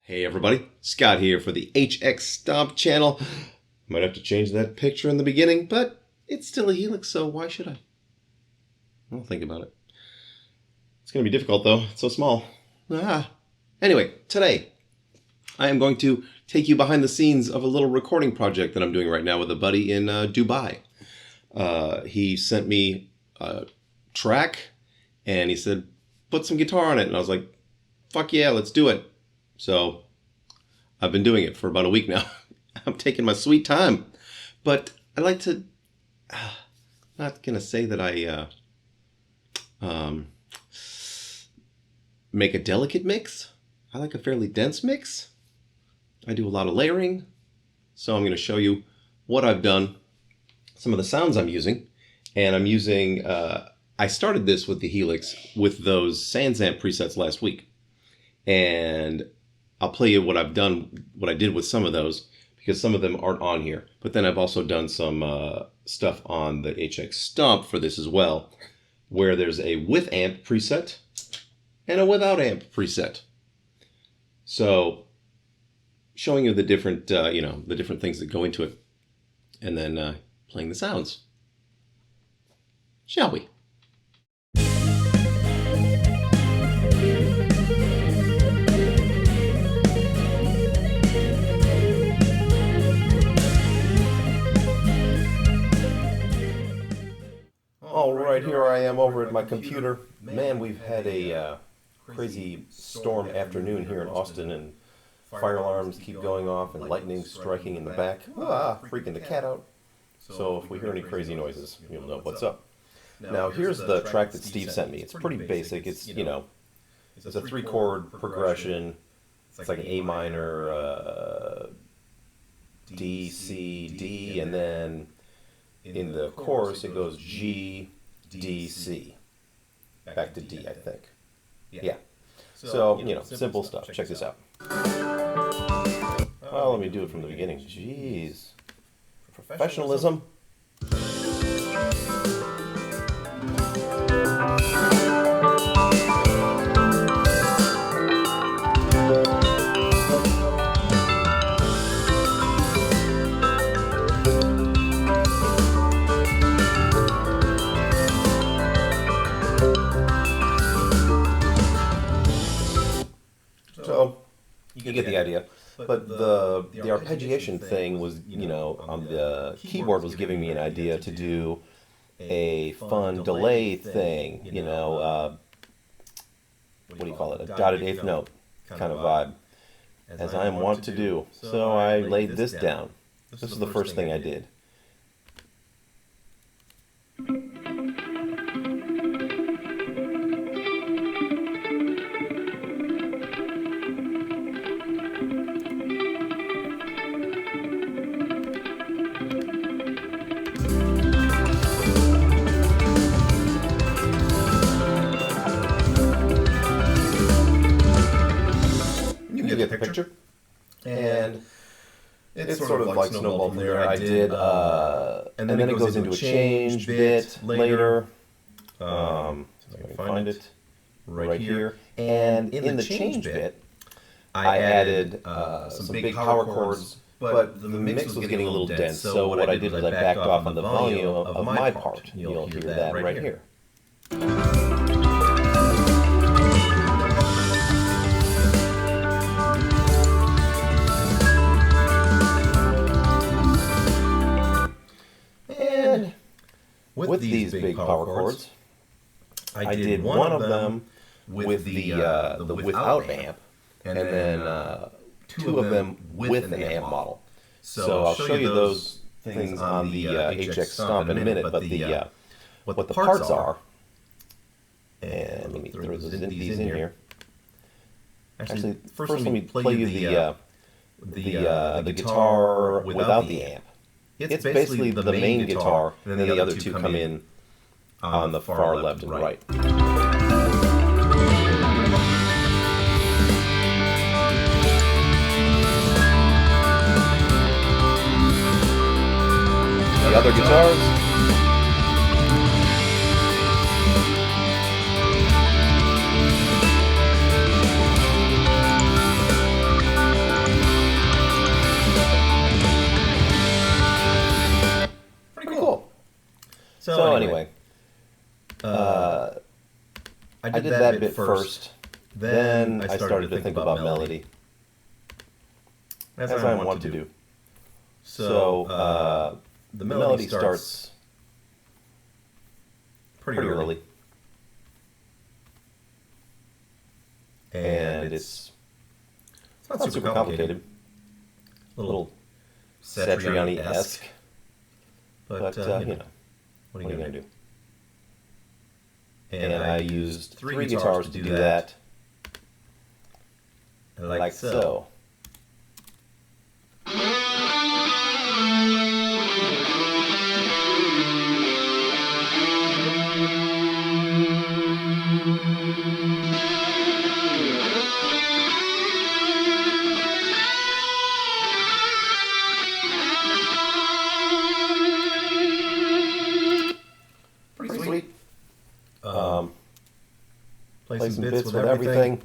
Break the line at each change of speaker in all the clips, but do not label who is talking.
Hey everybody, Scott here for the HX Stomp channel. Might have to change that picture in the beginning, but it's still a Helix, so why should I? I'll think about it. It's going to be difficult though, it's so small. Anyway, today I am going to take you behind the scenes of a little recording project that I'm doing right now with a buddy in Dubai. He sent me a track and he said, put some guitar on it. And I was like, fuck yeah, let's do it. So I've been doing it for about a week now. I'm taking my sweet time. But I like to, not going to say that I make a delicate mix. I like a fairly dense mix. I do a lot of layering. So I'm going to show you what I've done, some of the sounds I'm using. And I'm using, I started this with the Helix with those SansAmp presets last week. And I'll play you what I've done, what I did with some of those, because some of them aren't on here. But then I've also done some stuff on the HX Stomp for this as well, where there's a with amp preset and a without amp preset. So showing you the different, the different things that go into it, and then playing the sounds. Shall we? Alright, here I am over at my computer. Man, we've had a crazy storm afternoon here in Austin, and fire alarms keep going off and lightning striking in the back. Freaking the cat out. So if we hear any crazy noises, you'll know what's up. Now here's the track that Steve sent me. It's pretty basic. It's, it's a 3-chord progression. It's like an A minor, D, C, D, and then in the chorus, it goes G, D, C. Back to D, I think. Yeah. So, simple stuff. Check this out. Oh, let me do it from the beginning. Jeez. Professionalism. So, you get the idea. But the arpeggiation thing was, on the keyboard was giving me an idea to do a fun delay thing, what do you call it, a dotted eighth note kind of vibe, as I am wont to do. So I laid this down. This is the first thing I did. You get the picture, and it's sort of like snowball from there. I did, and then it goes into a change bit later. So I can find it right here. And in the change bit, I added some big power chords, but the mix was getting a little dense. So what I did was I backed off on the volume of my part. You'll hear that right here. With these big power chords, I did one of them with the without amp, and then 2 of them with an amp model. So I'll show you those things on the HX Stomp in a minute, but what the parts are, and let me throw these in here. Actually, first let me play you the guitar without the amp. It's basically the main guitar, and then the other 2 come in on the far left and right. The other guitars. did that bit first. Then I started to think about melody, as I want to do. So the melody starts pretty early. And it's not super complicated. A little Satriani-esque. But, you know, what are you going to do? And I used 3 guitars to do that. Like so. Pretty sweet. Play some bits with everything.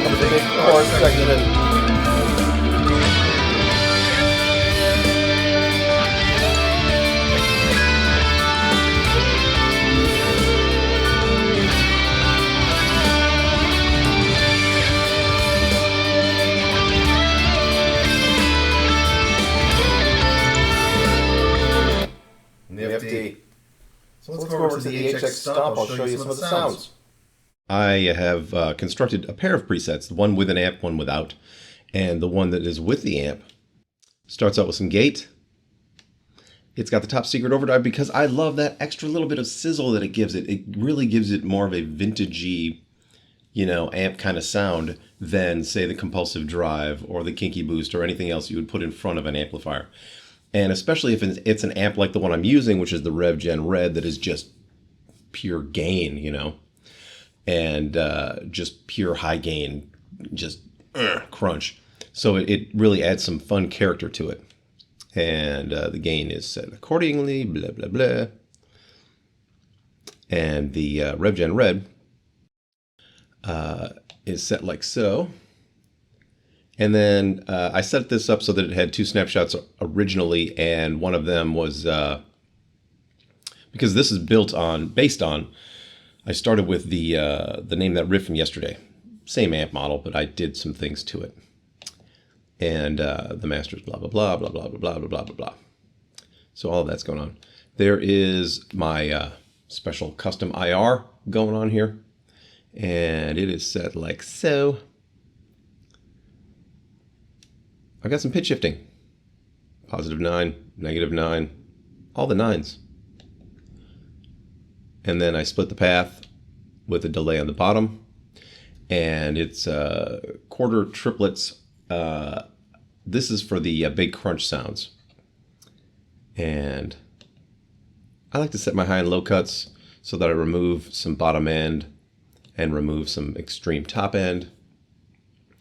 A big chorus section. Nifty. So let's go over to the HX Stomp. I'll show you some of the sounds. I have constructed a pair of presets, the one with an amp, one without. And the one that is with the amp starts out with some gate. It's got the top secret overdrive because I love that extra little bit of sizzle that it gives it. It really gives it more of a vintagey, you know, amp kind of sound than, say, the compulsive drive or the kinky boost or anything else you would put in front of an amplifier. And especially if it's an amp like the one I'm using, which is the RevGen Red, that is just pure gain, you know, and just pure high gain, just crunch. So it really adds some fun character to it. And the gain is set accordingly, blah, blah, blah. And the RevGen Red is set like so. And then I set this up so that it had 2 snapshots originally, and one of them was, because this is based on, I started with the Name That Riff from yesterday. Same amp model, but I did some things to it. And the master's blah, blah, blah, blah, blah, blah, blah, blah, blah, blah, blah. So all of that's going on. There is my special custom IR going on here. And it is set like so. I got some pitch shifting. +9, -9, all the 9s. And then I split the path with a delay on the bottom. And it's quarter triplets. This is for the big crunch sounds. And I like to set my high and low cuts so that I remove some bottom end and remove some extreme top end.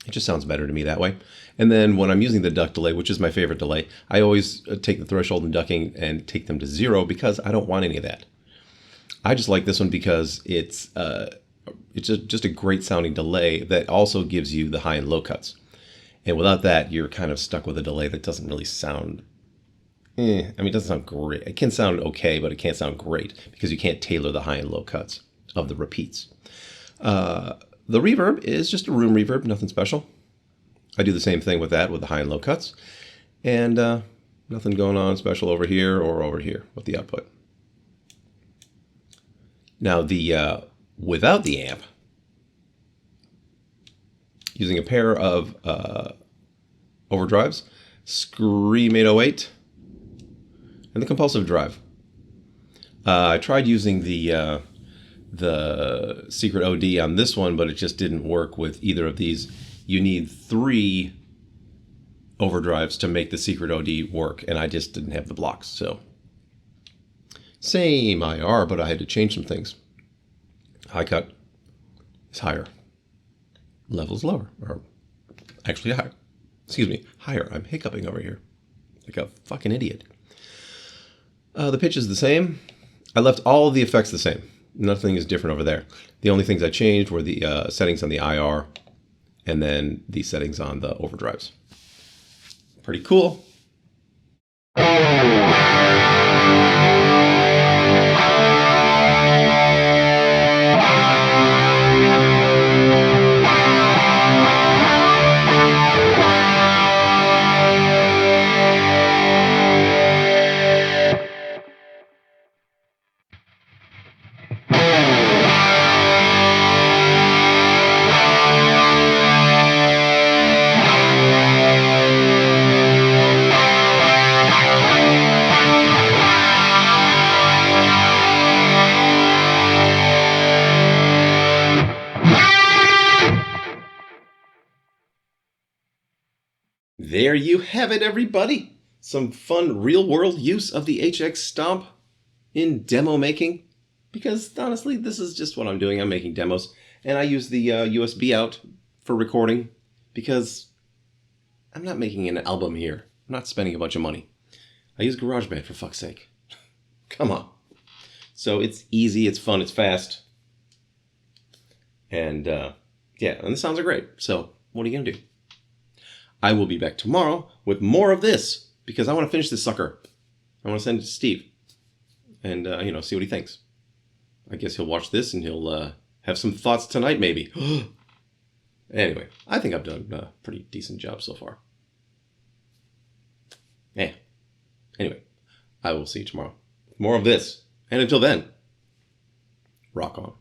It just sounds better to me that way. And then when I'm using the duck delay, which is my favorite delay, I always take the threshold and ducking and take them to 0 because I don't want any of that. I just like this one because it's just a great sounding delay that also gives you the high and low cuts. And without that, you're kind of stuck with a delay that doesn't really sound, I mean, it doesn't sound great. It can sound okay, but it can't sound great because you can't tailor the high and low cuts of the repeats. The reverb is just a room reverb, nothing special. I do the same thing with that, with the high and low cuts. And nothing going on special over here or over here with the output. Now the without the amp, using a pair of overdrives, Scream 808, and the compulsive drive. I tried using the secret OD on this one, but it just didn't work with either of these. You need 3 overdrives to make the secret OD work, and I just didn't have the blocks. So same IR, but I had to change some things. High cut is higher. Level's lower, or actually higher. Excuse me, higher. I'm hiccuping over here. like a fucking idiot. The pitch is the same. I left all of the effects the same. Nothing is different over there. The only things I changed were the settings on the IR and then the settings on the overdrives. Pretty cool. There you have it, everybody. Some fun real-world use of the HX Stomp in demo making. Because honestly, this is just what I'm doing. I'm making demos. And I use the USB out for recording because I'm not making an album here. I'm not spending a bunch of money. I use GarageBand, for fuck's sake. Come on. So it's easy, it's fun, it's fast. And yeah, and the sounds are great. So what are you going to do? I will be back tomorrow with more of this because I want to finish this sucker. I want to send it to Steve and, see what he thinks. I guess he'll watch this and he'll have some thoughts tonight, maybe. Anyway, I think I've done a pretty decent job so far. Yeah. Anyway, I will see you tomorrow. More of this. And until then, rock on.